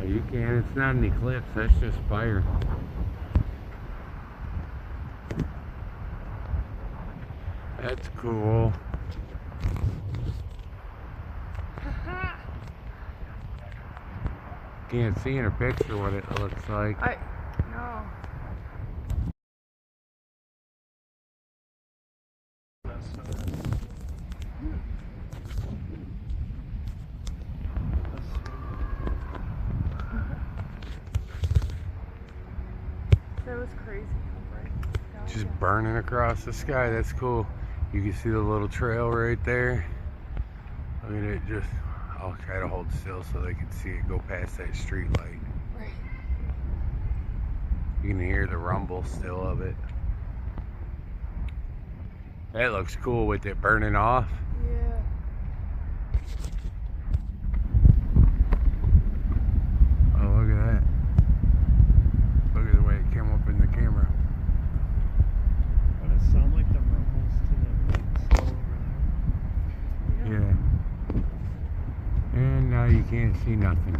You can. It's not an eclipse. That's just fire. That's cool. Can't see in a picture what it looks like. No. That was crazy. Just burning across the sky. That's cool. You can see the little trail right there. Look at it. Just, I'll try to hold still so they can see it go past that street light. Right. You can hear the rumble still of it. That looks cool with it burning off. Yeah. Oh, look at that. Look at the way it came up in the camera. But it sound like the rumbles to the still over there. Yeah. And now you can't see nothing.